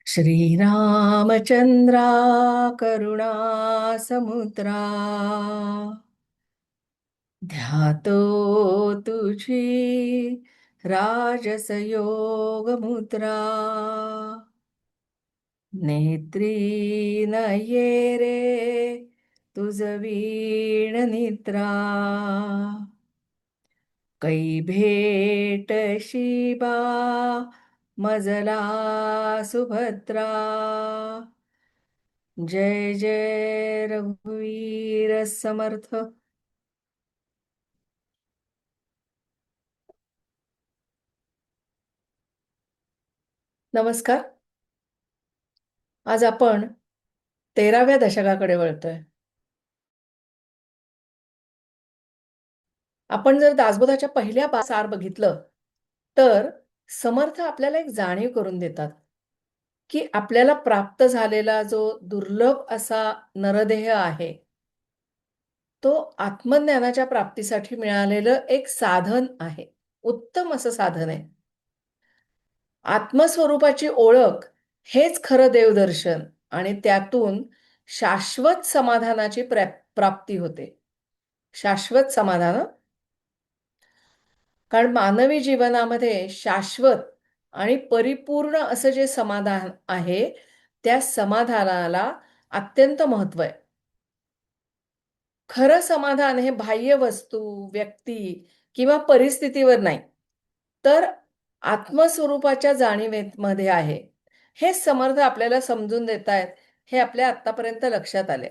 श्रीरामचंद्रा करुणा समुद्रा ध्यातो तुझी राजस योग मुद्रा नेत्री नये रे तुझ वीण निद्रा कै भेट शिबा मजला सुभद्रा जय जय रघुवीर समर्थ. नमस्कार. आज आपण 13व्या दशकाकडे वळतोय. आपण जर दासबोधाच्या पहिल्या सार बघितलं तर समर्थ आपल्याला एक जाणीव करून देतात की आपल्याला प्राप्त झालेला जो दुर्लभ असा नरदेह आहे तो आत्मज्ञानाच्या प्राप्तीसाठी मिळालेलं एक साधन आहे. उत्तम असं साधन आहे. आत्मस्वरूपाची ओळख हेच खरं देवदर्शन आणि त्यातून शाश्वत समाधानाची प्राप्ती होते. शाश्वत समाधान. कारण मानवी जीवनामध्ये शाश्वत आणि परिपूर्ण असं जे समाधान आहे त्या समाधानाला अत्यंत महत्त्व आहे. खरं समाधान हे बाह्य वस्तू, व्यक्ती किंवा परिस्थितीवर नाही, तर आत्मस्वरूपाच्या जाणीवेमध्ये आहे. हे समर्थ आपल्याला समजून देतायत, हे आपल्या आत्तापर्यंत लक्षात आले.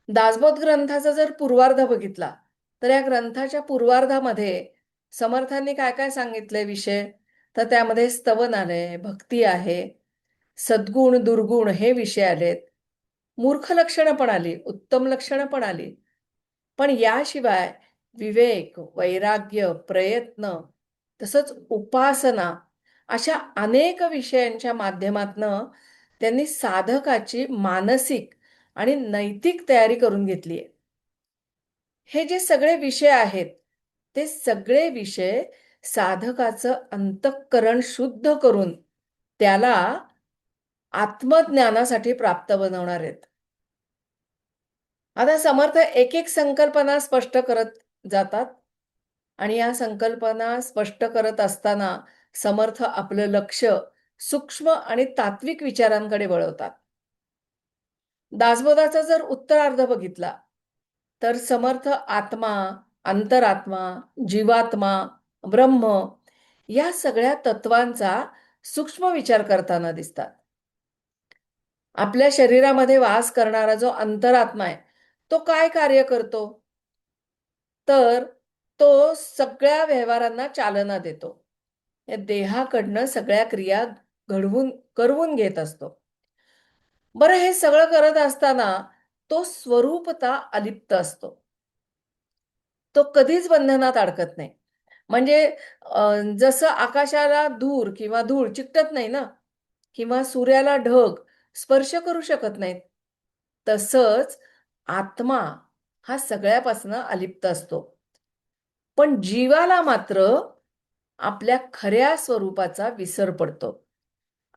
दासबोध ग्रंथाचा जर पूर्वार्ध बघितला, तर या ग्रंथाच्या पूर्वार्धामध्ये समर्थांनी काय काय सांगितले विषय, तर त्यामध्ये स्तवन आले, भक्ती आहे, सद्गुण, दुर्गुण हे विषय आलेत. मूर्ख लक्षणं पण आली, उत्तम लक्षणं पण आली. पण याशिवाय विवेक, वैराग्य, प्रयत्न तसंच उपासना अशा अनेक विषयांच्या माध्यमातनं त्यांनी साधकाची मानसिक आणि नैतिक तयारी करून घेतली आहे. हे जे सगळे विषय आहेत ते सगळे विषय साधकाचं अंतःकरण शुद्ध करून त्याला आत्मज्ञानासाठी प्राप्त बनवणार आहेत. आता समर्थ एक एक संकल्पना स्पष्ट करत जातात आणि या संकल्पना स्पष्ट करत असताना समर्थ आपलं लक्ष सूक्ष्म आणि तात्विक विचारांकडे वळवतात. दासबोधाचा जर उत्तरार्ध बघितला तर समर्थ आत्मा, अंतरात्मा, जीवात्मा, ब्रह्म या सगळ्या तत्वांचा सूक्ष्म विचार करताना दिसतात. आपल्या शरीरामध्ये वास करणारा जो अंतरात्मा आहे तो काय कार्य करतो, तर तो सगळ्या व्यवहारांना चालना देतो. या देहाकडनं सगळ्या क्रिया करवून घेत असतो. बरं, हे सगळं करत असताना तो स्वरूपता अलिप्त असतो. तो कधीच बंधनात अडकत नाही. म्हणजे जसं आकाशाला धूर किंवा धूळ चिकटत नाही ना, किंवा सूर्याला ढग स्पर्श करू शकत नाहीत. तसंच आत्मा हा सगळ्यापासून अलिप्त असतो. पण जीवाला मात्र आपल्या खऱ्या स्वरूपाचा विसर पडतो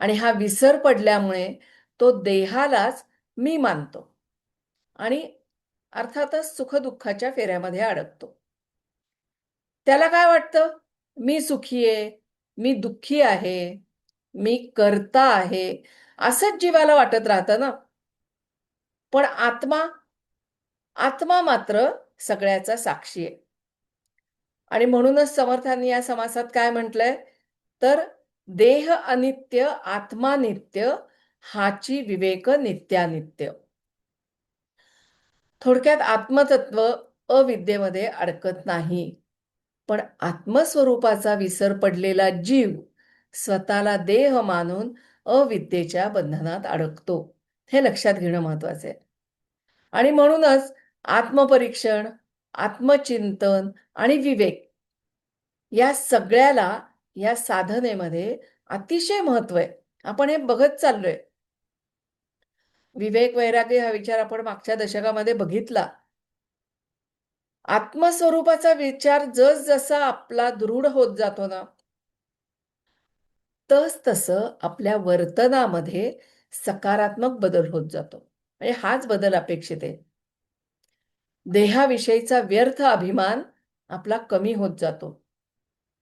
आणि हा विसर पडल्यामुळे तो देहालाच मी मानतो आणि अर्थातच सुखदुःखाच्या फेऱ्यामध्ये अडकतो. त्याला काय वाटतं, मी सुखी आहे, मी दुःखी आहे, मी कर्ता आहे, असंच जीवाला वाटत राहतं ना. पण आत्मा आत्मा मात्र सगळ्याचा साक्षी आहे. आणि म्हणूनच समर्थांनी या समासात काय म्हटलंय, तर देह अनित्य, आत्मा नित्य, हाची विवेक नित्यानित्य. थोडक्यात आत्मतत्व अविद्येमध्ये अडकत नाही, पण आत्मस्वरूपाचा विसर पडलेला जीव स्वतःला देह मानून अविद्येच्या बंधनात अडकतो. हे लक्षात घेणं महत्वाचं आहे. आणि म्हणूनच आत्मपरीक्षण, आत्मचिंतन आणि विवेक या सगळ्याला या साधनेमध्ये अतिशय महत्व आहे. आपण हे बघत चाललोय. विवेक, वैराग्य हा विचार आपण मागच्या दशकामध्ये बघितला. आत्मस्वरूपाचा विचार जसजसा आपला दृढ होत जातो ना, तसं आपल्या वर्तनामध्ये सकारात्मक बदल होत जातो. म्हणजे हाच बदल अपेक्षित आहे. देहाविषयीचा व्यर्थ अभिमान आपला कमी होत जातो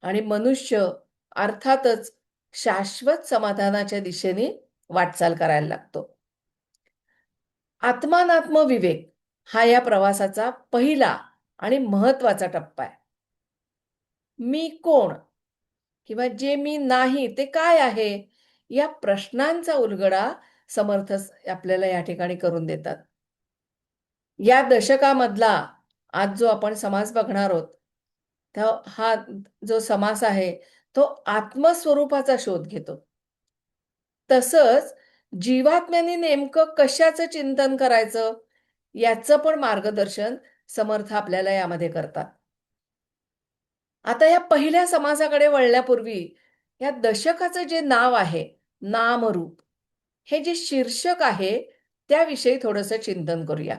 आणि मनुष्य अर्थातच शाश्वत समाधानाच्या दिशेने वाटचाल करायला लागतो. आत्मानात्म विवेक हा या प्रवासाचा पहिला आणि महत्वाचा टप्पा आहे. मी कोण? किंवा जे मी नाही ते काय आहे? या प्रश्नांचा उलगडा समर्थ आपल्याला या ठिकाणी करून देतात. या दशकामधला आज जो आपण समास बघणार आहोत, तर हा जो समास आहे, तो आत्मस्वरूपाचा शोध घेतो. तसंच जीवात्म्याने नेमकं कशाचं चिंतन करायचं, याचं पण मार्गदर्शन समर्थ आपल्याला यामध्ये करतात. आता या पहिल्या समासाकडे वळण्यापूर्वी या दशकाचं जे नाव आहे, नामरूप, हे जे शीर्षक आहे, त्याविषयी थोडंसं चिंतन करूया.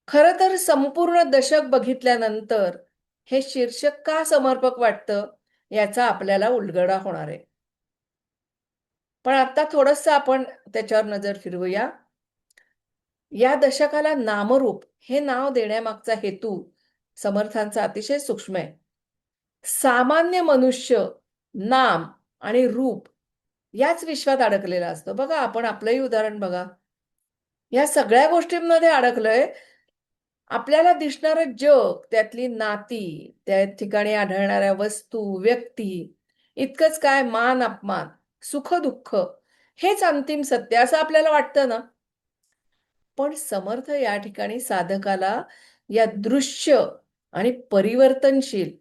खरं तर संपूर्ण दशक बघितल्यानंतर हे शीर्षक का समर्पक वाटतं, याचा आपल्याला उलगडा होणार आहे. पण आता थोडंसं आपण त्याच्यावर नजर फिरवूया. या दशकाला नामरूप हे नाव देण्यामागचा हेतू समर्थांचा अतिशय सूक्ष्म आहे. सामान्य मनुष्य नाम आणि रूप याच विश्वात अडकलेला असतो. बघा, आपण आपलंही उदाहरण बघा. या सगळ्या गोष्टींमध्ये अडकलोय. आपल्याला दिसणारं जग, त्यातली नाती, त्या ठिकाणी आढळणाऱ्या वस्तू, व्यक्ती, इतकंच काय मान-अपमान, सुख-दुःख हेच अंतिम सत्य असं आपल्याला वाटतं ना? पण समर्थ या ठिकाणी साधकाला या दृश्य आणि परिवर्तनशील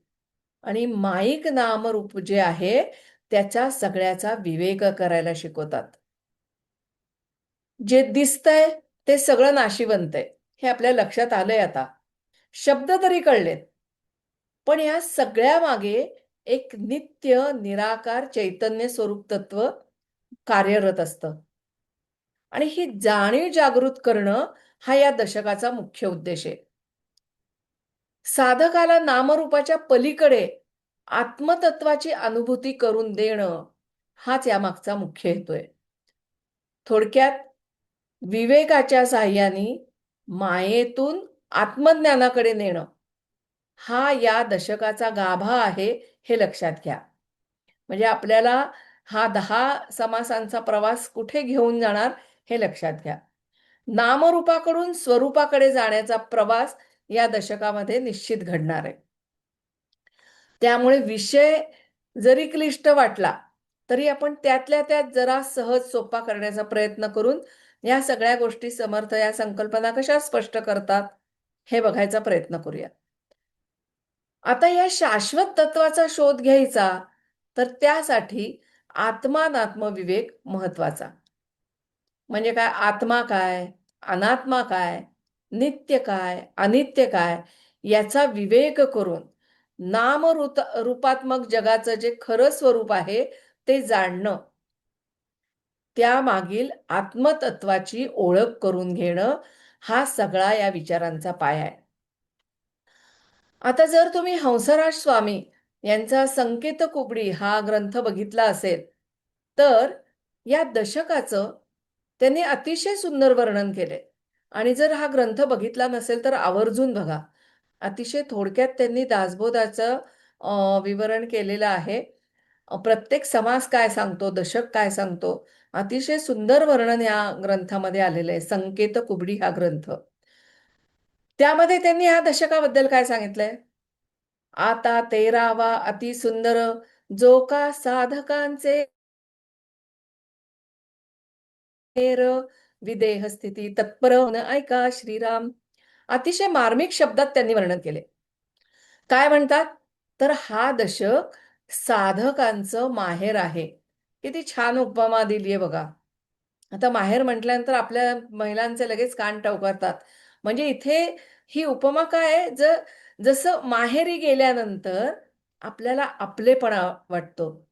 आणि माईक नामरूप जे आहे, त्याच्या सगळ्याचा विवेक करायला शिकवतात. जे दिसतंय ते सगळं नाशिवंत आहे. हे आपल्या लक्षात आलंय आता. शब्द तरी कळलेत. पण या सगळ्यामागे एक नित्य निराकार चैतन्य स्वरूप तत्व कार्यरत असतं. आणि ही जाणीव जागृत करणं हा या दशकाचा मुख्य उद्देश आहे. साधकाला नामरूपाच्या पलीकडे आत्मतत्वाची अनुभूती करून देणं हाच यामागचा मुख्य हेतू आहे. थोडक्यात विवेकाच्या साहाय्याने मायेतून आत्मज्ञानाकडे नेणं हा या दशकाचा गाभा आहे, हे लक्षात घ्या. म्हणजे आपल्याला हा 10 समासांचा प्रवास कुठे घेऊन जाणार हे लक्षात घ्या. नामरूपाकडून स्वरूपाकडे जाण्याचा प्रवास या दशकामध्ये निश्चित घडणार आहे. त्यामुळे विषय जरी क्लिष्ट वाटला, तरी आपण त्यातल्या त्यात जरा सहज सोपा करण्याचा प्रयत्न करून या सगळ्या गोष्टी समर्थ या संकल्पना कशा स्पष्ट करतात, हे बघायचा प्रयत्न करूया. आता या शाश्वत तत्वाचा शोध घ्यायचा, तर त्यासाठी आत्मानात्मविवेक महत्वाचा. म्हणजे काय? आत्मा काय? अनात्मा काय? नित्य काय? अनित्य काय? याचा विवेक करून रूपात्मक जगाचं जे खरं स्वरूप आहे, ते जाणणं. त्यामागील आत्मतत्वाची ओळख करून घेणं, हा सगळा या विचारांचा पाया आहे. आता जर तुम्ही हंसराज स्वामी यांचा संकेत कुबडी हा ग्रंथ बघितला असेल, तर या दशकाचं त्यांनी अतिशय सुंदर वर्णन केलंय. आणि जर हा ग्रंथ बघितला नसेल तर आवर्जून बघा. अतिशय थोडक्यात त्यांनी दासबोधाचं विवरण केलेलं आहे. प्रत्येक समास काय सांगतो, दशक काय सांगतो, अतिशय सुंदर वर्णन या ग्रंथामध्ये आलेलं आहे. संकेत कुबडी हा ग्रंथ. त्यामध्ये त्यांनी ह्या दशकाबद्दल काय सांगितलंय? आता 13वा अतिसुंदर जो का साधकांचे हेर विदेह स्थिती तत्पर होऊन ऐका श्रीराम. अतिशय मार्मिक शब्दात त्यांनी वर्णन केले. काय म्हणतात? तर हा दशक साधकांचं माहेर आहे. किती छान उपमा दिली आहे बघा. आता माहेर म्हटल्यानंतर आपल्या महिलांचे लगेच कान टवकारतात. म्हणजे इथे ही उपमा काय आहे, जसं माहेरी गेल्यानंतर आपल्याला आपलेपणा वाटतो.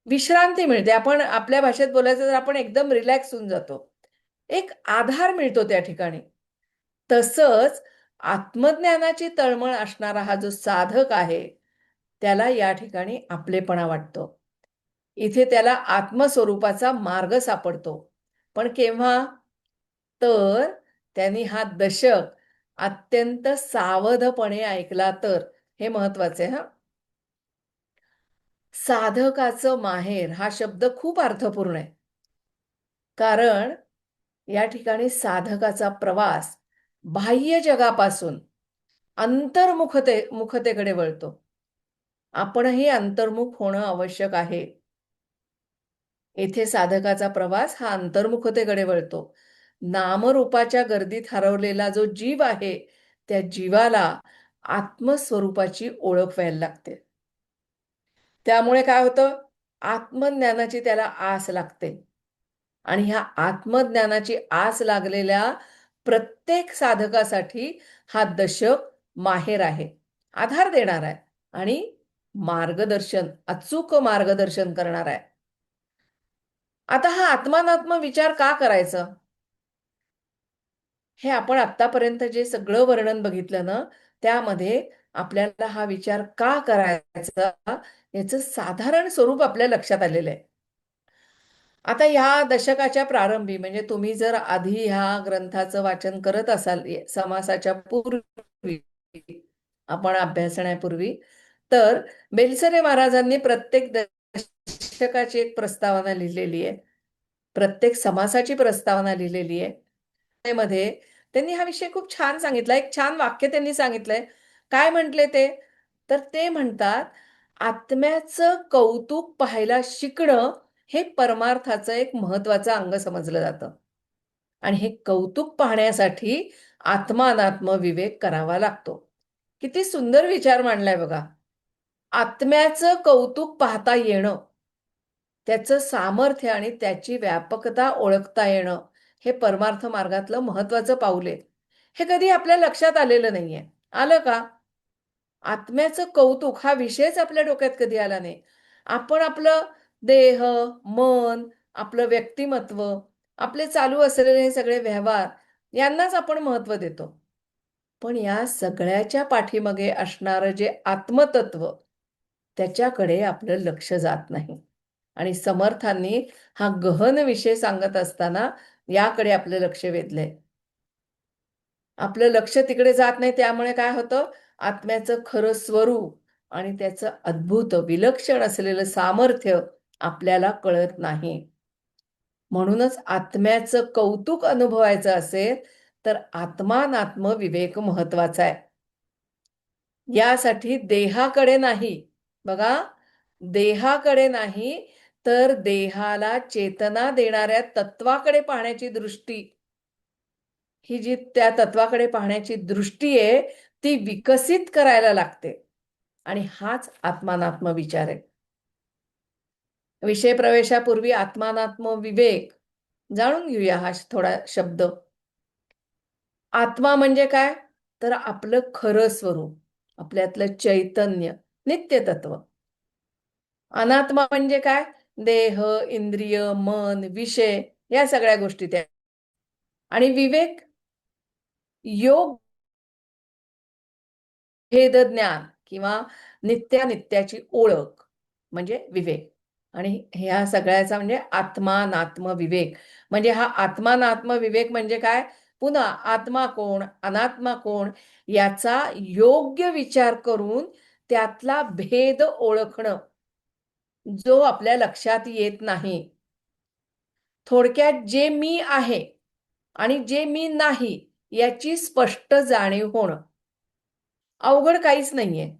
विश्रांती मिळते. आपण आपल्या भाषेत बोलायचं तर आपण एकदम रिलॅक्स होऊन जातो. एक आधार मिळतो त्या ठिकाणी. तसंच आत्मज्ञानाची तळमळ असणारा हा जो साधक आहे, त्याला या ठिकाणी आपलेपणा वाटतो. इथे त्याला आत्मस्वरूपाचा मार्ग सापडतो. पण केव्हा? तर त्यांनी हा दशक अत्यंत सावधपणे ऐकला तर. हे महत्वाचे आहे हा. साधकाचं माहेर हा शब्द खूप अर्थपूर्ण आहे. कारण या ठिकाणी साधकाचा प्रवास बाह्य जगापासून मुखतेकडे वळतो. आपणही अंतर्मुख होणं आवश्यक आहे. येथे साधकाचा प्रवास हा अंतर्मुखतेकडे वळतो. नामरूपाच्या गर्दीत हरवलेला जो जीव आहे, त्या जीवाला आत्मस्वरूपाची ओळख व्हायला लागते. त्यामुळे काय होतं? आत्मज्ञानाची त्याला आस लागते. आणि ह्या आत्मज्ञानाची आस लागलेल्या प्रत्येक साधकासाठी हा दशक माहेर आहे. आधार देणार आहे आणि अचूक मार्गदर्शन करणार आहे. आता हा आत्मानात्म विचार का करायचा? हे आपण आत्तापर्यंत जे सगळं वर्णन बघितलं ना, त्यामध्ये आपल्याला हा विचार का करायचा याचं साधारण स्वरूप आपल्या लक्षात आलेलं आहे. आता या दशकाच्या प्रारंभी म्हणजे तुम्ही जर आधी ह्या ग्रंथाचं वाचन करत असाल समासाच्या पूर्वी, आपण अभ्यासण्यापूर्वी, तर बेलसरे महाराजांनी प्रत्येक दशकाची एक प्रस्तावना लिहिलेली आहे. प्रत्येक समासाची प्रस्तावना लिहिलेली आहे. मध्ये त्यांनी हा विषय खूप छान सांगितला. एक छान वाक्य त्यांनी सांगितलंय. काय म्हटले ते? तर ते म्हणतात, आत्म्याचं कौतुक पाहायला शिकणं हे परमार्थाचं एक महत्वाचं अंग समजलं जातं. आणि हे कौतुक पाहण्यासाठी आत्मानात्म विवेक करावा लागतो. किती सुंदर विचार मांडलाय बघा. आत्म्याचं कौतुक पाहता येणं, त्याचं सामर्थ्य आणि त्याची व्यापकता ओळखता येणं, हे परमार्थ मार्गातलं महत्वाचं पाऊल आहे. हे कधी आपल्या लक्षात आलेलं नाहीये. आलं का? आत्म्याचं कौतुक हा विषयच आपल्या डोक्यात कधी आला नाही. आपण आपलं देह, मन, आपलं व्यक्तिमत्व, आपले चालू असलेले हे सगळे व्यवहार यांनाच आपण महत्त्व देतो. पण या सगळ्याच्या पाठीमागे असणारं जे आत्मतत्व, त्याच्याकडे आपलं लक्ष जात नाही. आणि समर्थांनी हा गहन विषय सांगत असताना याकडे आपलं लक्ष वेधलंय. आपलं लक्ष तिकडे जात नाही, त्यामुळे काय होतं? आत्म्याचं खरं स्वरूप आणि त्याचं अद्भुत विलक्षण असलेलं सामर्थ्य आपल्याला कळत नाही. म्हणूनच आत्म्याचं कौतुक अनुभवायचं असेल तर आत्मानात्म विवेक महत्वाचा आहे. यासाठी देहाकडे नाही, बघा, देहाकडे नाही, तर देहाला चेतना देणाऱ्या तत्वाकडे पाहण्याची दृष्टी, ही जी त्या तत्वाकडे पाहण्याची दृष्टी आहे, ती विकसित करायला लागते. आणि हाच आत्मानात्म विचार आहे. विषय प्रवेशापूर्वी आत्मानात्म विवेक जाणून घेऊया हा थोडा शब्द. आत्मा म्हणजे काय? तर आपलं खरं स्वरूप, आपल्यातलं चैतन्य, नित्य तत्व. अनात्मा म्हणजे काय? देह, इंद्रिय, मन, विषय या सगळ्या गोष्टी त्या. आणि विवेक, योग, भेद ज्ञान किंवा नित्यानित्याची ओळख म्हणजे विवेक. आणि ह्या सगळ्याचा म्हणजे आत्मानात्म विवेक. म्हणजे हा आत्मानात्म विवेक म्हणजे काय? पुन्हा आत्मा कोण, अनात्मा कोण याचा योग्य विचार करून त्यातला भेद ओळखणं, जो आपल्या लक्षात येत नाही. थोडक्यात जे मी आहे आणि जे मी नाही याची स्पष्ट जाणीव होणं. अवघड काहीच नाहीये.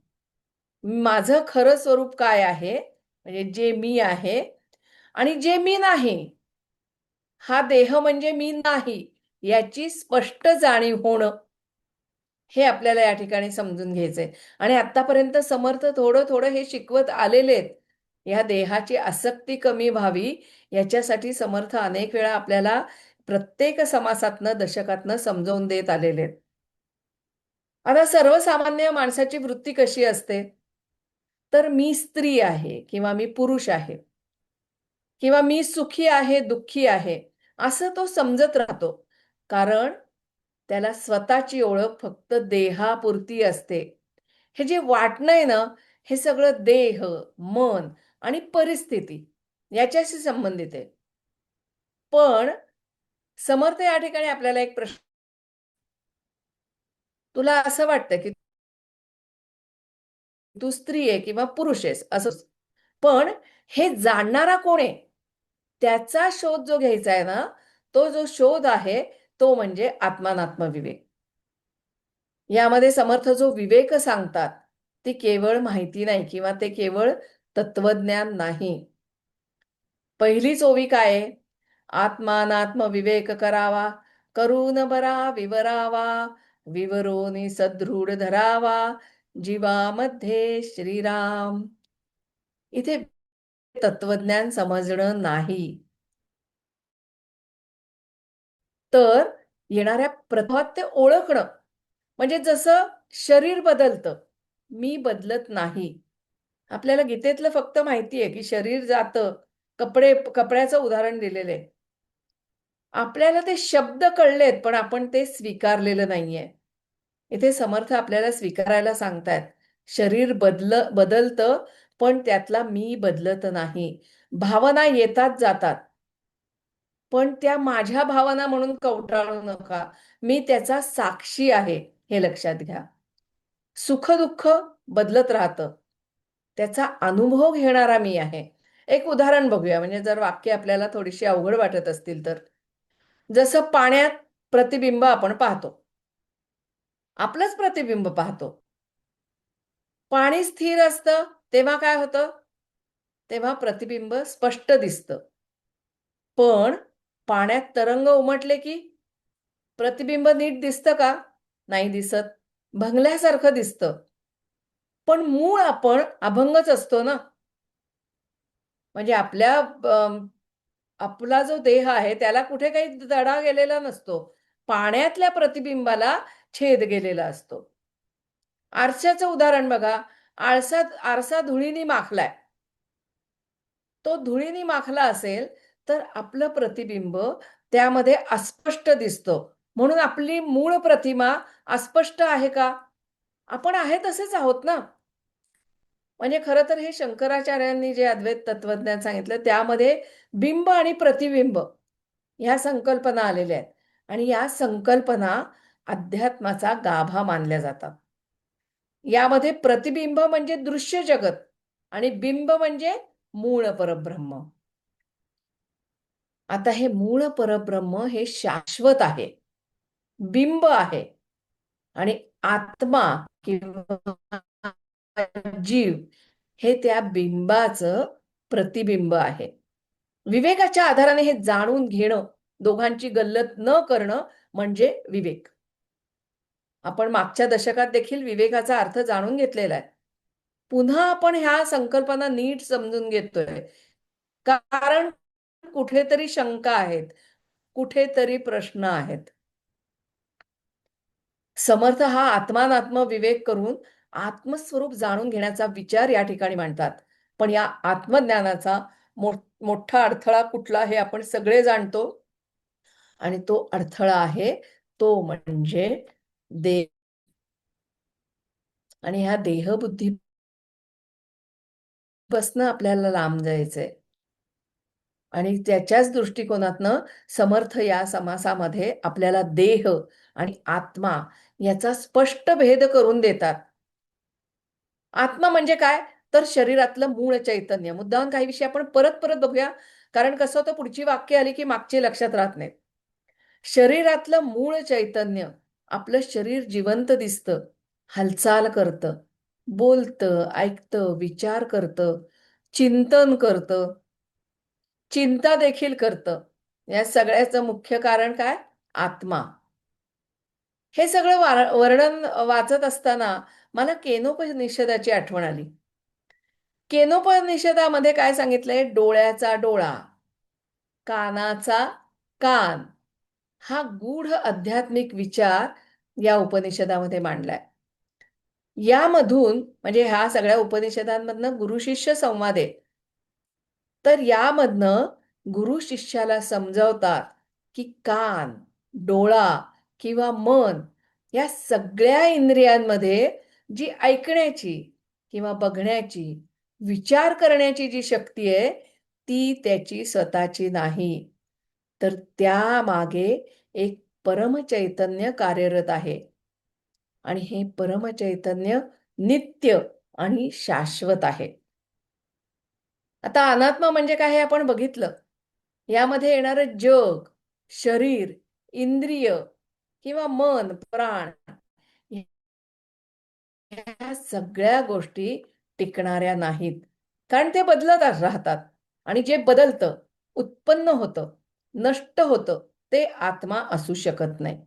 माझं खरं स्वरूप काय आहे, म्हणजे जे मी आहे आणि जे मी नाही, हा देह म्हणजे मी नाही, याची स्पष्ट जाणीव होणं, हे आपल्याला या ठिकाणी समजून घ्यायचंय. आणि आत्तापर्यंत समर्थ थोडं-थोडं हे शिकवत आलेले आहेत. ह्या देहाची आसक्ती कमी व्हावी, याच्यासाठी समर्थ अनेक वेळा आपल्याला प्रत्येक समासातनं, दशकातनं समजावून देत आलेले आहेत. आता सर्वसामान्य माणसाची वृत्ती कशी असते? तर मी स्त्री आहे किंवा मी पुरुष आहे किंवा मी सुखी आहे, दुःखी आहे, असं तो समजत राहतो. कारण त्याला स्वतःची ओळख फक्त देहापुरती असते. हे जे वाटणं आहे ना, हे सगळं देह, मन आणि परिस्थिती याच्याशी संबंधित आहे. पण समर्थ या ठिकाणी आपल्याला एक प्रश्न, तुला असं वाटतं की तू स्त्री आहे किंवा पुरुष आहेस असं, पण हे जाणणारा कोण आहे त्याचा शोध जो घ्यायचा आहे ना, तो जो शोध आहे तो म्हणजे आत्मानात्मविवेक. यामध्ये समर्थ जो विवेक सांगतात ती केवळ माहिती नाही किंवा ते केवळ तत्वज्ञान नाही. पहिलीच ओवी काय आहे? आत्मानात्म विवेक करावा, करून बरा विवरावा, विवरोनी सदृढ धरावा, जीवामध्ये श्रीराम. इथे तत्वज्ञान समजणं नाही, तर येणाऱ्या प्रभावात ते ओळखणं. म्हणजे जसं शरीर बदलतं, मी बदलत नाही. आपल्याला गीतेतलं फक्त माहिती आहे की शरीर जातं, कपड्याचं उदाहरण दिलेलं आहे. आपल्याला ते शब्द कळलेत, पण आपण ते स्वीकारलेलं नाहीये. इथे समर्थ आपल्याला स्वीकारायला सांगतायत. शरीर बदलतं, पण त्यातला मी बदलत नाही. भावना येतात जातात, पण त्या माझ्या भावना म्हणून कवटाळू नका. मी त्याचा साक्षी आहे, हे लक्षात घ्या. सुख-दुःख बदलत राहतं. त्याचा अनुभव घेणारा मी आहे. एक उदाहरण बघूया, म्हणजे जर वाक्य आपल्याला थोडीशी अवघड वाटत असतील तर. जसं पाण्यात प्रतिबिंब आपण पाहतो. आपलंच प्रतिबिंब पाहतो. पाणी स्थिर असतं, तेव्हा काय होतं? तेव्हा प्रतिबिंब स्पष्ट दिसतं. पण पाण्यात तरंग उमटले की प्रतिबिंब नीट दिसतं का? नाही दिसत. भंगल्यासारखं दिसतं. पण मूळ आपण अभंगच असतो ना. म्हणजे आपला जो देह आहे त्याला कुठे काही तडा गेलेला नसतो. पाण्यातल्या प्रतिबिंबाला छेद गेलेला असतो. आरशाचं उदाहरण बघा. आरसा धुळीने माखलाय. तो धुळीने माखला असेल, तर आपलं प्रतिबिंब त्यामध्ये अस्पष्ट दिसतं. म्हणून आपली मूळ प्रतिमा अस्पष्ट आहे का? आपण आहे तसेच आहोत ना. म्हणजे खरं तर हे शंकराचार्यांनी जे अद्वैत तत्वज्ञान सांगितलं त्यामध्ये बिंब आणि प्रतिबिंब ह्या संकल्पना आलेल्या आहेत आणि या संकल्पना अध्यात्माचा गाभा मानल्या जातात. यामध्ये प्रतिबिंब म्हणजे दृश्य जगत आणि बिंब म्हणजे मूळ परब्रह्म. आता हे मूळ परब्रह्म हे शाश्वत आहे. बिंब आहे आणि आत्मा किंवा जीव हे त्या बिंबाचं प्रतिबिंब आहे. विवेकाच्या आधाराने हे जाणून घेणं, दोघांची गल्लत न करणं म्हणजे विवेक. आपण मागच्या दशकात देखील विवेकाचा अर्थ जाणून घेतलेला आहे. पुन्हा आपण ह्या संकल्पना नीट समजून घेतोय. कारण कुठेतरी शंका आहेत, कुठेतरी प्रश्न आहेत. समर्थ हा आत्मानात्म विवेक करून आत्मस्वरूप जाणून घेण्याचा विचार या ठिकाणी मांडतात. पण या आत्मज्ञानाचा मोठा अडथळा कुठला हे आपण सगळे जाणतो आणि तो अडथळा आहे तो म्हणजे देह. आणि ह्या देहबुद्धीपासून आपल्याला लांब जायचंय. आणि त्याच्याच दृष्टिकोनातनं समर्थ या समासामध्ये आपल्याला देह आणि आत्मा याचा स्पष्ट भेद करून देतात. आत्मा म्हणजे काय? तर शरीरातलं मूळ चैतन्य. मुद्दाम काही विषय आपण परत-परत बघूया. कारण कसं होतं पुढची वाक्य आली की मागची लक्षात राहत नाहीत. शरीरातलं मूळ चैतन्य, आपलं शरीर जिवंत दिसतं, हालचाल करतं, बोलतं, ऐकतं, विचार करतं, चिंतन करतं, चिंता देखील करतं. या सगळ्याचं मुख्य कारण काय? आत्मा. हे सगळं वर्णन वाचत असताना मला केनोपनिषदाची आठवण आली. केनोपनिषदामध्ये काय सांगितलंय? डोळ्याचा डोळा, कानाचा कान, हा गूढ आध्यात्मिक विचार या उपनिषदामध्ये मांडलाय. यामधून म्हणजे ह्या सगळ्या उपनिषदांमधनं गुरु-शिष्य संवाद आहे. तर यामधनं गुरु शिष्याला समजावतात, की कान, डोळा किंवा मन या सगळ्या इंद्रियांमध्ये जी ऐकण्याची किंवा बघण्याची, विचार करण्याची जी शक्ती आहे, ती त्याची स्वतःची नाही, तर त्यामागे एक परमचैतन्य कार्यरत आहे आणि हे परमचैतन्य नित्य आणि शाश्वत आहे. आता अनात्मा म्हणजे काय हे आपण बघितलं. यामध्ये येणारं जग, शरीर, इंद्रिय किंवा मन, प्राण ह्या सगळ्या गोष्टी टिकणाऱ्या नाहीत. कारण ते बदलत राहतात आणि जे बदलतं, उत्पन्न होतं, नष्ट होतं, ते आत्मा असू शकत नाही.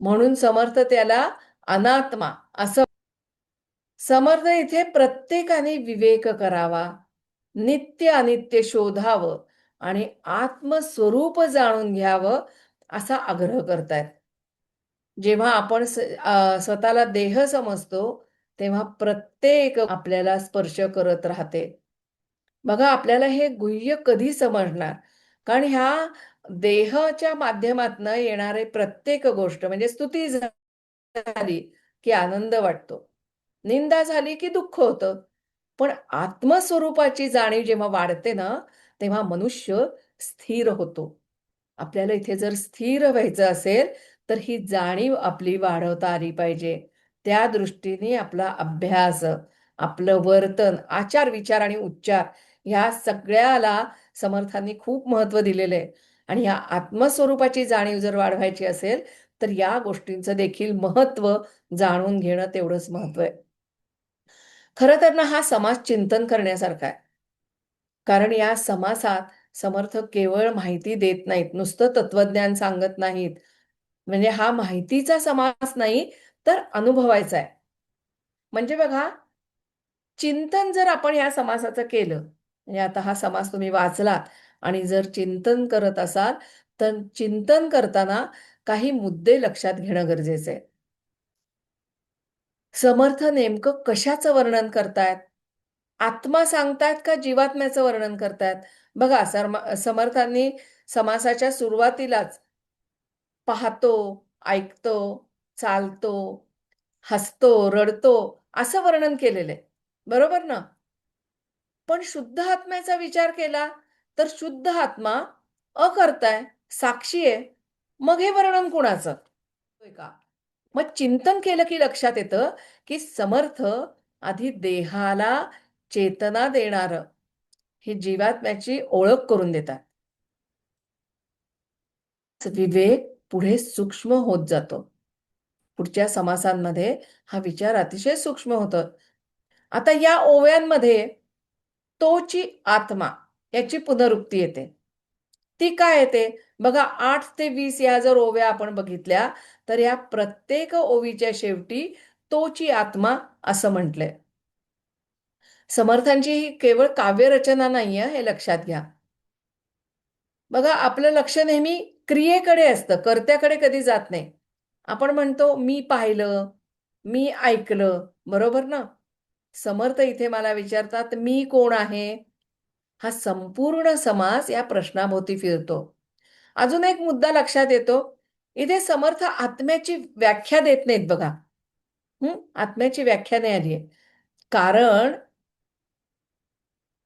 म्हणून समर्थ त्याला अनात्मा असं. समर्थ इथे प्रत्येकाने विवेक करावा, नित्य अनित्य शोधावं आणि आत्मस्वरूप जाणून घ्यावं असा आग्रह करतायत. जेव्हा आपण स्वतःला देह समजतो, तेव्हा प्रत्येक आपल्याला स्पर्श करत राहते. बघा आपल्याला हे गुह्य कधी समजणार? कारण ह्या देहाच्या माध्यमातनं येणारे प्रत्येक गोष्ट म्हणजे स्तुती झाली की आनंद वाटतो. निंदा झाली की दुःख होतं. पण आत्मस्वरूपाची जाणीव जेव्हा वाढते ना, तेव्हा मनुष्य स्थिर होतो. आपल्याला इथे जर स्थिर व्हायचं असेल, तर ही जाणीव आपली वाढवता आली पाहिजे. त्या दृष्टीने आपला अभ्यास, आपलं वर्तन, आचार, विचार आणि उच्चार ह्या सगळ्याला समर्थांनी खूप महत्त्व दिलेलं आहे. आणि या आत्मस्वरूपाची जाणीव जर वाढवायची असेल, तर या गोष्टींचं देखील महत्त्व जाणून घेणं तेवढंच महत्त्व आहे. खरं तर ना हा समाज चिंतन करण्यासारखा आहे. कारण या समासात समर्थ केवळ माहिती देत नाहीत, नुसतं तत्वज्ञान सांगत नाहीत. म्हणजे हा माहितीचा समास नाही, तर अनुभवायचा आहे. म्हणजे बघा, चिंतन जर आपण या समासाचं केलं, म्हणजे आता हा समास तुम्ही वाचलात आणि जर चिंतन करत असाल, तर चिंतन करताना काही मुद्दे लक्षात घेणं गरजेचं आहे. समर्थ नेमकं कशाचं वर्णन करतायत? आत्मा सांगतायत का जीवात्म्याचं वर्णन करतायत? बघा समर्थांनी समासाच्या सुरुवातीलाच पाहतो, ऐकतो, चालतो, हसतो, रडतो असं वर्णन केलेलं आहे. बरोबर ना? पण शुद्ध आत्म्याचा विचार केला, तर शुद्ध आत्मा अकर्ता आहे, साक्षी आहे. मग हे वर्णन कुणाचं? होय का? मग चिंतन केलं की लक्षात येतं, की समर्थ आधी देहाला चेतना देणारं, ही जीवात्म्याची ओळख करून देतात. विवेक पुढे सूक्ष्म होत जातो. पुढच्या समासांमध्ये हा विचार अतिशय सूक्ष्म होतं. आता या ओव्यांमध्ये तोची आत्मा याची पुनरुक्ती येते. ती काय येते? बघा 8 ते 20 या जर ओव्या आपण बघितल्या, तर या प्रत्येक ओवीच्या शेवटी तोची आत्मा असं म्हटलंय. समर्थांची ही केवळ काव्यरचना नाहीये हे लक्षात घ्या. बघा आपलं लक्ष नेहमी क्रियेकडे असतं, कर्त्याकडे कधी जात नाही. आपण म्हणतो मी पाहिलं, मी ऐकलं, बरोबर ना? समर्थ इथे मला विचारतात, मी कोण आहे? हा संपूर्ण समास या प्रश्नाभोवती फिरतो. अजून एक मुद्दा लक्षात येतो. इथे समर्थ आत्म्याची व्याख्या देत नाहीत बघा. आत्म्याची व्याख्या नाही आली आहे. कारण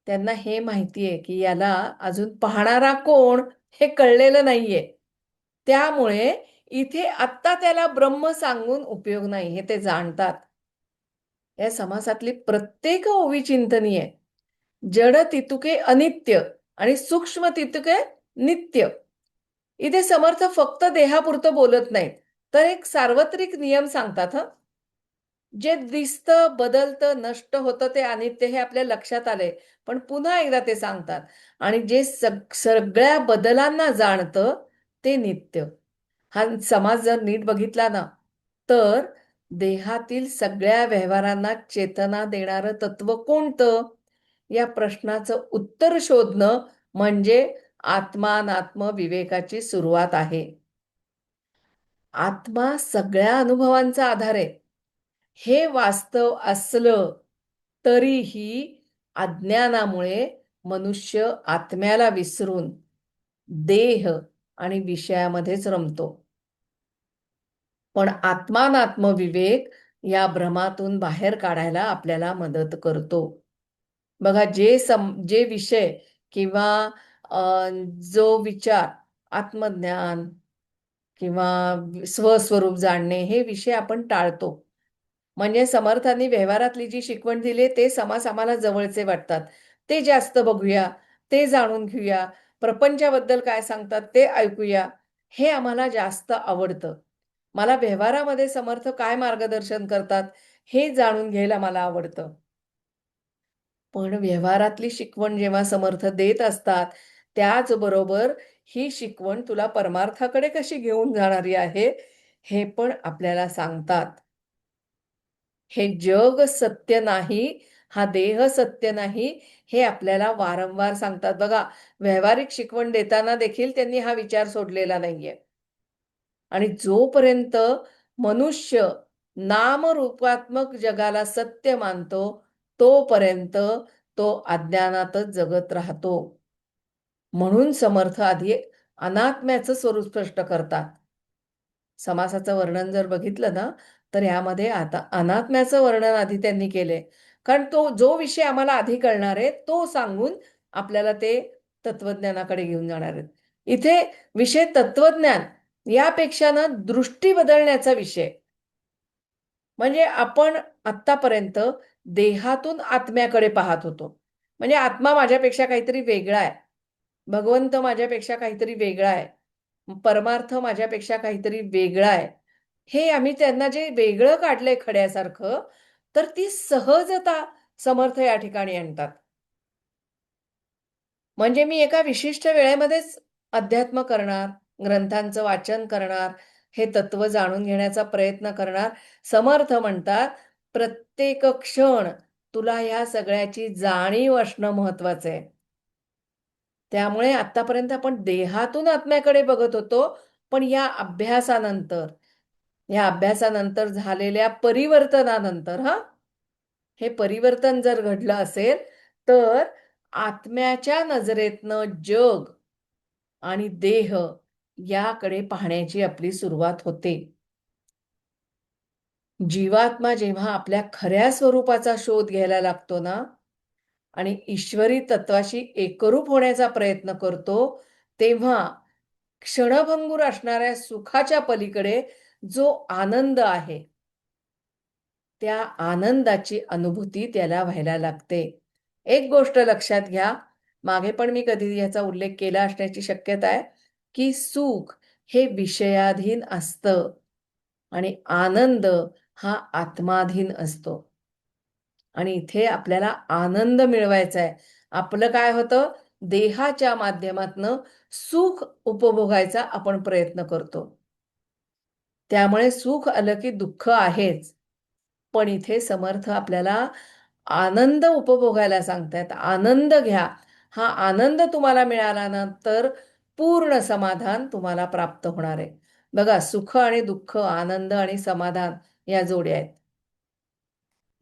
त्यांना हे माहिती आहे, की याला अजून पाहणारा कोण हे कळलेलं नाहीये. त्यामुळे इथे आत्ता त्याला ब्रह्म सांगून उपयोग नाही हे ते जाणतात. या समासातली प्रत्येक ओवी चिंतनीय आहे. जड तितुके अनित्य आणि सूक्ष्म तितुके नित्य. इथे समर्थ फक्त देहापुरतं बोलत नाहीत, तर एक सार्वत्रिक नियम सांगतात हं. जे दिसतं, बदलतं, नष्ट होतं ते अनित्य हे आपल्या लक्षात आलंय. पण पुन्हा एकदा ते सांगतात आणि जे सगळ्या बदलांना जाणतं ते नित्य. हा समाज जर नीट बघितला ना, तर देहातील सगळ्या व्यवहारांना चेतना देणारं तत्व कोणतं? या प्रश्नाचं उत्तर शोधणं म्हणजे आत्मानात्म विवेकाची सुरुवात आहे. आत्मा सगळ्या अनुभवांचा आधार आहे. हे वास्तव असलं तरीही अज्ञानामुळे मनुष्य आत्म्याला विसरून देह आणि विषयामध्येच रमतो. पण आत्मानात्म विवेक या भ्रमातून बाहेर काढायला आपल्याला मदत करतो. बघा जे विषय किंवा जो विचार, आत्मज्ञान किंवा स्वस्वरूप जाणणे हे विषय आपण टाळतो. म्हणजे समर्थांनी व्यवहारातली जी शिकवण दिली ते समास आम्हाला जवळचे वाटतात. ते जास्त बघूया, ते जाणून घेऊया, प्रपंचाबद्दल काय सांगतात ते ऐकूया, हे आम्हाला जास्त आवडतं. मला व्यवहारामध्ये समर्थ काय मार्गदर्शन करतात हे जाणून घ्यायला मला आवडतं. पण व्यवहारातली शिकवण जेव्हा समर्थ देत असतात, त्याचबरोबर ही शिकवण तुला परमार्थाकडे कशी घेऊन जाणारी आहे, हे पण आपल्याला सांगतात. हे जग सत्य नाही, हा देह सत्य नाही, हे आपल्याला वारंवार सांगतात. बघा, व्यावहारिक शिकवण देताना देखील त्यांनी हा विचार सोडलेला नाहीये. आणि जोपर्यंत मनुष्य नामरूपात्मक जगाला सत्य मानतो, तोपर्यंत तो अज्ञानातच जगत राहतो. म्हणून समर्थ आधी अनात्म्याचं स्वरूप स्पष्ट करतात. समासाचं वर्णन जर बघितलं ना, तर यामध्ये आता अनात्म्याचं वर्णन आधी त्यांनी केलंय. कारण तो जो विषय आम्हाला आधी कळणार आहे, तो सांगून आपल्याला ते तत्त्वज्ञानाकडे घेऊन जाणार आहेत. इथे विषय तत्त्वज्ञान यापेक्षा ना दृष्टी बदलण्याचा विषय. म्हणजे आपण आत्तापर्यंत देहातून आत्म्याकडे पाहत होतो. म्हणजे आत्मा माझ्यापेक्षा काहीतरी वेगळा आहे. भगवंत माझ्यापेक्षा काहीतरी वेगळा आहे. परमार्थ माझ्यापेक्षा काहीतरी वेगळा आहे. हे आम्ही त्यांना जे वेगळं काढलंय खड्यासारखं, तर ती सहजता समर्थ या ठिकाणी आणतात. म्हणजे मी एका विशिष्ट वेळेमध्येच अध्यात्म करणार, ग्रंथांचं वाचन करणार, हे तत्व जाणून घेण्याचा प्रयत्न करणार. समर्थ म्हणतात, प्रत्येक क्षण तुला ह्या सगळ्याची जाणीव असणं महत्वाचं आहे. त्यामुळे आत्तापर्यंत आपण देहातून आत्म्याकडे बघत होतो, पण या अभ्यासानंतर झालेल्या परिवर्तनानंतर हे परिवर्तन जर घडलं असेल, तर आत्म्याच्या नजरेतनं जग आणि देह याकडे पाहण्याची आपली सुरुवात होते. जीवात्मा जेव्हा आपल्या खऱ्या स्वरूपाचा शोध घ्यायला लागतो ना आणि ईश्वरी तत्वाशी एकरूप होण्याचा प्रयत्न करतो, तेव्हा क्षणभंगूर असणाऱ्या सुखाच्या पलीकडे जो आनंद आहे, त्या आनंदाची अनुभूती त्याला व्हायला लागते. एक गोष्ट लक्षात घ्या, मागे पण मी कधी याचा उल्लेख केला असण्याची शक्यता आहे, की सुख हे विषयाधीन असतं आणि आनंद हा आत्माधीन असतो. आणि इथे आपल्याला आनंद मिळवायचा आहे. आपलं काय होतं? देहाच्या माध्यमातनं सुख उपभोगायचा आपण प्रयत्न करतो. त्यामुळे सुख आलं की दुःख आहेच. पण इथे समर्थ आपल्याला आनंद उपभोगायला सांगतायत. आनंद घ्या. हा आनंद तुम्हाला मिळाला ना, तर पूर्ण समाधान तुम्हाला प्राप्त होणार आहे. बघा, सुख आणि दुःख, आनंद आणि समाधान या जोड्या आहेत.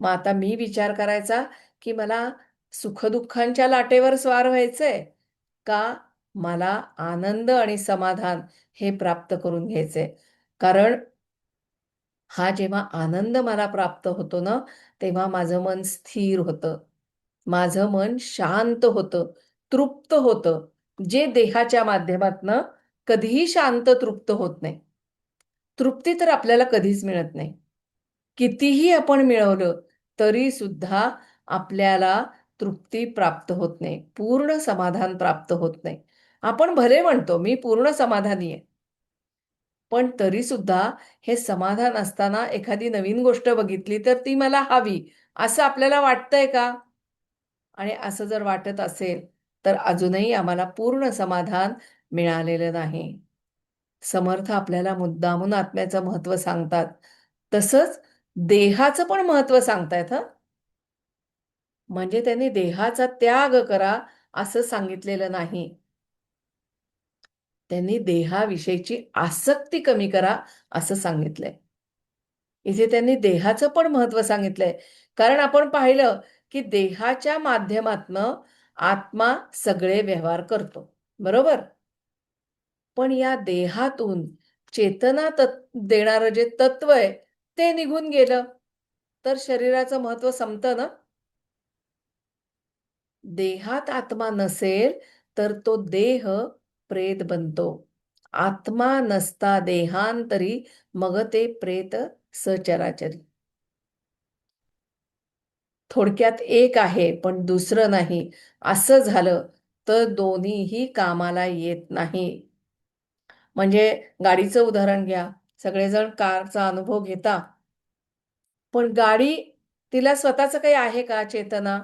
मग आता मी विचार करायचा, की मला सुख-दुःखांच्या लाटेवर स्वार व्हायचंय, का मला आनंद आणि समाधान हे प्राप्त करून घ्यायचंय? कारण हा जेव्हा आनंद मला प्राप्त होतो ना, तेव्हा माझं मन स्थिर होतं. माझं मन शांत होतं, तृप्त होतं. जे देहाच्या माध्यमातनं कधीही शांत, तृप्त होत नाही. तृप्ती तर आपल्याला कधीच मिळत नाही. कितीही आपण मिळवलं, तरी सुद्धा आपल्याला तृप्ती प्राप्त होत नाही. पूर्ण समाधान प्राप्त होत नाही. आपण भले म्हणतो, "मी पूर्ण समाधानी आहे." पण तरीसुद्धा हे समाधान असताना एखादी नवीन गोष्ट बघितली, तर ती मला हवी, असं आपल्याला वाटतंय का? आणि असं जर वाटत असेल, तर अजूनही आम्हाला पूर्ण समाधान मिळालेलं नाही. समर्थ आपल्याला मुद्दामून आत्म्याचं महत्त्व सांगतात. तसंच देहाचं पण महत्त्व सांगतायत हं. म्हणजे त्यांनी देहाचा त्याग करा, असं सांगितलेलं नाही. त्यांनी देहाविषयीची आसक्ती कमी करा, असं सांगितलंय. इथे त्यांनी देहाचं पण महत्त्व सांगितलंय. कारण आपण पाहिलं, की देहाच्या माध्यमातनं आत्मा सगळे व्यवहार करतो. बरोबर? पण या देहातून चेतना देणारं जे तत्व आहे, ते निघून गेलं, तर शरीराचं महत्त्व संपतं ना? देहात आत्मा नसेल तर तो देह प्रेत बनतो. आत्मा नसता देहांतरी मग ते प्रेत सचराचरी. थोडक्यात एक आहे पण दुसरं नाही असं झालं तर दोन्हीही कामाला येत नाही. म्हणजे गाडीचं उदाहरण घ्या. सगळेजण कारचा अनुभव घेता. पण गाडी तिला स्वतःचं काही आहे का चेतना?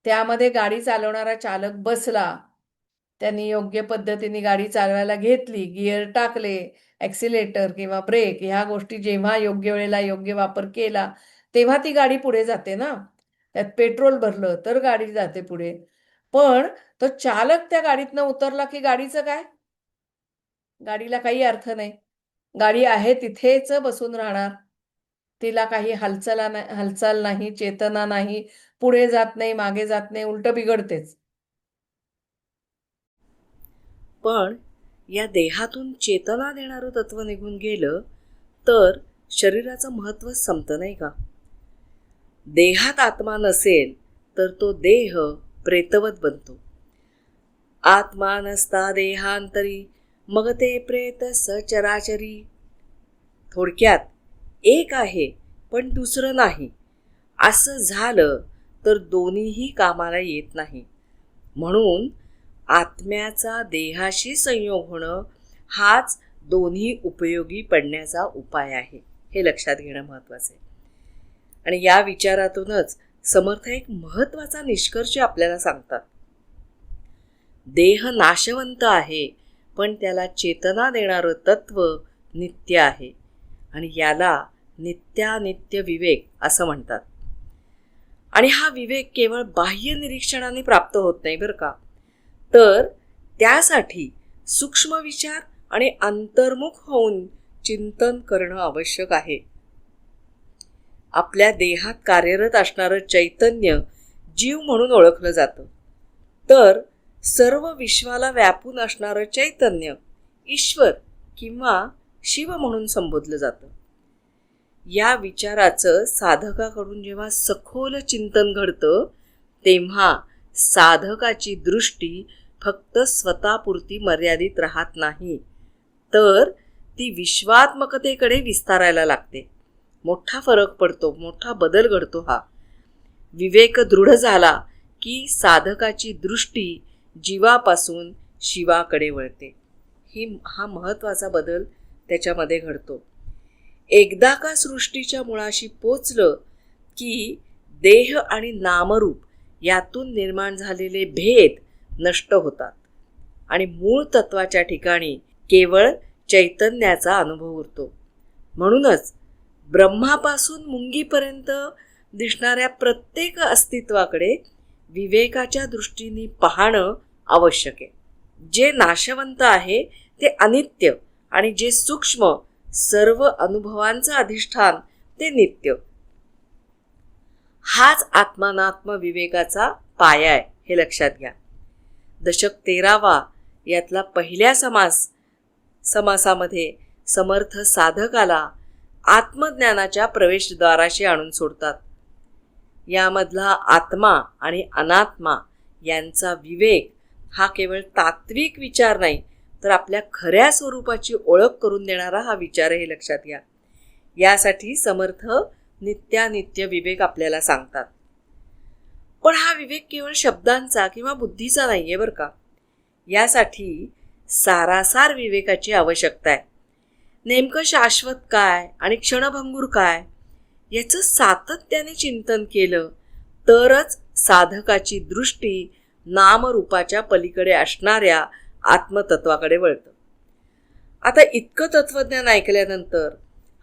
त्यामध्ये गाडी चालवणारा चालक बसला. त्यांनी योग्य पद्धतीने गाडी चालवायला घेतली, गिअर टाकले, ॲक्सिलेटर किंवा ब्रेक ह्या गोष्टी जेव्हा योग्य वेळेला योग्य वापर केला, तेव्हा ती गाडी पुढे जाते ना. त्यात पेट्रोल भरलं तर गाडी जाते पुढे. पण तो चालक त्या गाडीतनं उतरला की गाडीचं काय? गाडीला काही अर्थ नाही. गाडी आहे तिथेच बसून राहणार. तिला काही हालचाल नाही, चेतना नाही, पुढे जात नाही, मागे जात नाही, उलटं बिघडतेच. पण या देहातून चेतना देणारं तत्व निघून गेलं तर शरीराचं महत्त्व संपतं नाही का? देहात आत्मा नसेल तर तो देह प्रेतवत बनतो. आत्मा नसता देहांतरी मग ते प्रेत सचराचरी. थोडक्यात एक आहे पण दुसरं नाही असं झालं तर दोन्हीही कामाला येत नाही. म्हणून आत्म्याचा देहाशी संयोग होणं हाच दोन्ही उपयोगी पडण्याचा उपाय आहे, हे लक्षात घेणं महत्त्वाचं आहे. आणि या विचारातूनच समर्थ एक महत्त्वाचा निष्कर्ष आपल्याला सांगतात. देह नाशवंत आहे पण त्याला चेतना देणारं तत्व नित्य आहे आणि याला नित्यानित्य विवेक असं म्हणतात. आणि हा विवेक केवळ बाह्य निरीक्षणाने प्राप्त होत नाही बरं का, तर त्यासाठी सूक्ष्म विचार आणि अंतर्मुख होऊन चिंतन करणं आवश्यक आहे. आपल्या देहात कार्यरत असणारं चैतन्य जीव म्हणून ओळखलं जातं, तर सर्व विश्वाला व्यापून असणारं चैतन्य ईश्वर किंवा शिव म्हणून संबोधलं जातं. या विचाराचं साधकाकडून जेव्हा सखोल चिंतन घडतं तेव्हा साधकाची दृष्टी फक्त स्वतःपुरती मर्यादित राहत नाही, तर ती विश्वात्मकतेकडे विस्तारायला लागते. मोठा फरक पडतो, मोठा बदल घडतो. हा विवेक दृढ झाला की साधकाची दृष्टी जीवापासून शिवाकडे वळते. हा महत्त्वाचा बदल त्याच्यामध्ये घडतो. एकदा का सृष्टीच्या मुळाशी पोचलं की देह आणि नामरूप यातून निर्माण झालेले भेद नष्ट होतात आणि मूळ तत्वाच्या ठिकाणी केवळ चैतन्याचा अनुभव उरतो. म्हणूनच ब्रह्मापासून मुंगीपर्यंत दिसणाऱ्या प्रत्येक अस्तित्वाकडे विवेकाच्या दृष्टीने पाहणं आवश्यक आहे. जे नाशवंत आहे ते अनित्य आणि जे सूक्ष्म सर्व अनुभवांचं अधिष्ठान ते नित्य. हाच आत्मानात्म विवेकाचा पाया आहे, हे लक्षात घ्या. दशक 13 यातला पहिल्या समासामध्ये समर्थ साधकाला आत्मज्ञानाच्या प्रवेशद्वाराशी आणून सोडतात. यामधला आत्मा आणि अनात्मा यांचा विवेक हा केवळ तात्विक विचार नाही, तर आपल्या खऱ्या स्वरूपाची ओळख करून देणारा हा विचार आहे, हे लक्षात घ्या. यासाठी समर्थ नित्यानित्य विवेक आपल्याला सांगतात. पण हा विवेक केवळ शब्दांचा किंवा बुद्धीचा नाही आहे बरं का. यासाठी सारासार विवेकाची आवश्यकता आहे. नेमकं शाश्वत काय आणि क्षणभंगूर काय याचं सातत्याने चिंतन केलं तरच साधकाची दृष्टी नामरूपाच्या पलीकडे असणाऱ्या आत्मतत्वाकडे वळतं. आता इतकं तत्वज्ञान ऐकल्यानंतर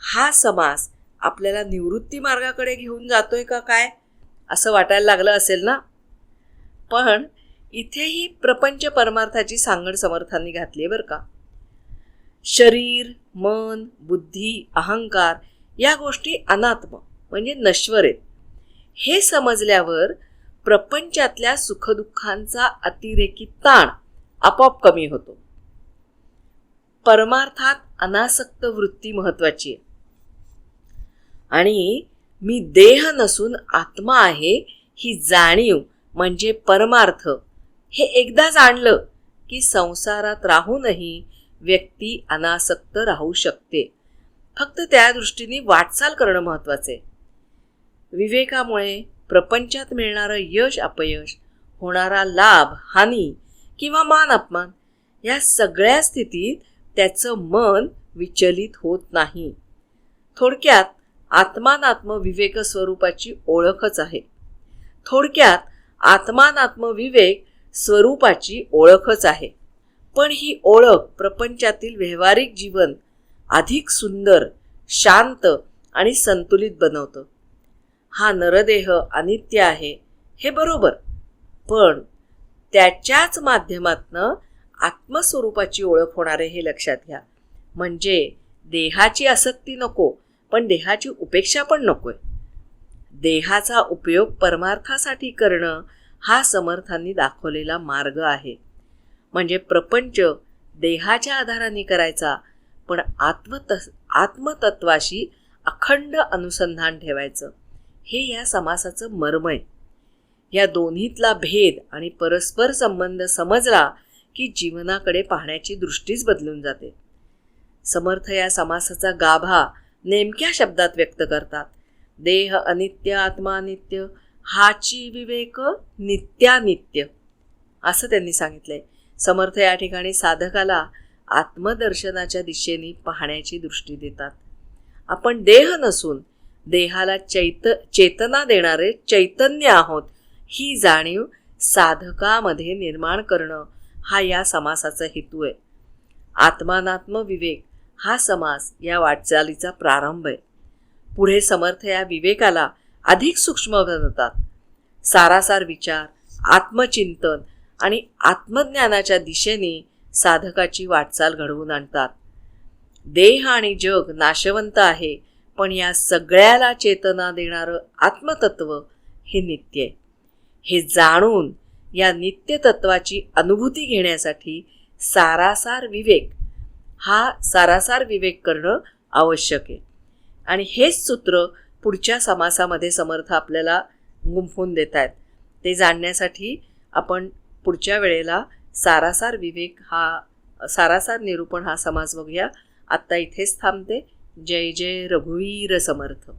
हा समास आपल्याला निवृत्ती मार्गाकडे घेऊन जातोय का काय असं वाटायला लागलं असेल ना. पण इथेही प्रपंच परमार्थाची सांगड समर्थांनी घातली बरं का. शरीर, मन, बुद्धी, अहंकार या गोष्टी अनात्म म्हणजे नश्वर आहेत हे समजल्यावर प्रपंचातल्या सुखदुःखांचा अतिरेकी ताण आपोआप कमी होतो. परमार्थात अनासक्त वृत्ती महत्वाची आहे. आणि मी देह नसून आत्मा आहे ही जाणीव म्हणजे परमार्थ हे एकदा जाणलं की संसारात राहूनही व्यक्ती अनासक्त राहू शकते. फक्त त्या दृष्टीने वाटचाल करणं महत्वाचे. विवेकामुळे प्रपंचात मिळणारं यश अपयश, होणारा लाभ हानी किंवा मान अपमान या सगळ्या स्थितीत त्याचं मन विचलित होत नाही. थोडक्यात आत्मानात्म विवेक स्वरूपाची ओळखच आहे. पण ही ओळख प्रपंचातील व्यावहारिक जीवन अधिक सुंदर, शांत आणि संतुलित बनवतं. हा नरदेह अनित्य आहे हे बरोबर, पण त्याच्याच माध्यमातनं आत्मस्वरूपाची ओळख होणार आहे हे लक्षात घ्या. म्हणजे देहाची आसक्ती नको, पण देहाची उपेक्षा पण नकोय. देहाचा उपयोग परमार्थासाठी करणं हा समर्थांनी दाखवलेला मार्ग आहे. म्हणजे प्रपंच देहाच्या आधाराने करायचा, पण आत्मतत्वाशी अखंड अनुसंधान ठेवायचं. हे या समासाचं मर्म आहे. या दोन्हीतला भेद आणि परस्पर संबंध समजला की जीवनाकडे पाहण्याची दृष्टीच बदलून जाते. समर्थ या समासाचा गाभा नेमक्या शब्दात व्यक्त करतात. देह अनित्य, आत्मा नित्य, हाची विवेक नित्यानित्य, असं त्यांनी सांगितलंय. समर्थ या ठिकाणी साधकाला आत्मदर्शनाच्या दिशेने पाहण्याची दृष्टी देतात. आपण देह नसून देहाला चेतना देणारे चैतन्य आहोत ही जाणीव साधकामध्ये निर्माण करणं हा या समासाचा हेतू आहे. आत्मानात्म विवेक हा समास या वाटचालीचा प्रारंभ आहे. पुढे समर्थ या विवेकाला अधिक सूक्ष्म बनवतात. सारासार विचार, आत्मचिंतन आणि आत्मज्ञानाच्या दिशेने साधकाची वाटचाल घडवून आणतात. देह आणि जग नाशवंत आहे, पण या सगळ्याला चेतना देणारं आत्मतत्व हे नित्य आहे. हे जाणून या नित्य तत्वाची अनुभूती घेण्यासाठी सारासार विवेक करणं आवश्यक आहे. आणि हेच सूत्र पुढच्या समासामध्ये समर्थ आपल्याला गुंफून देत आहेत. ते जाणण्यासाठी आपण पुढच्या वेळेला सारासार निरूपण हा समास बघूया. आत्ता इथेच थांबते. जय जय रघुवीर समर्थ.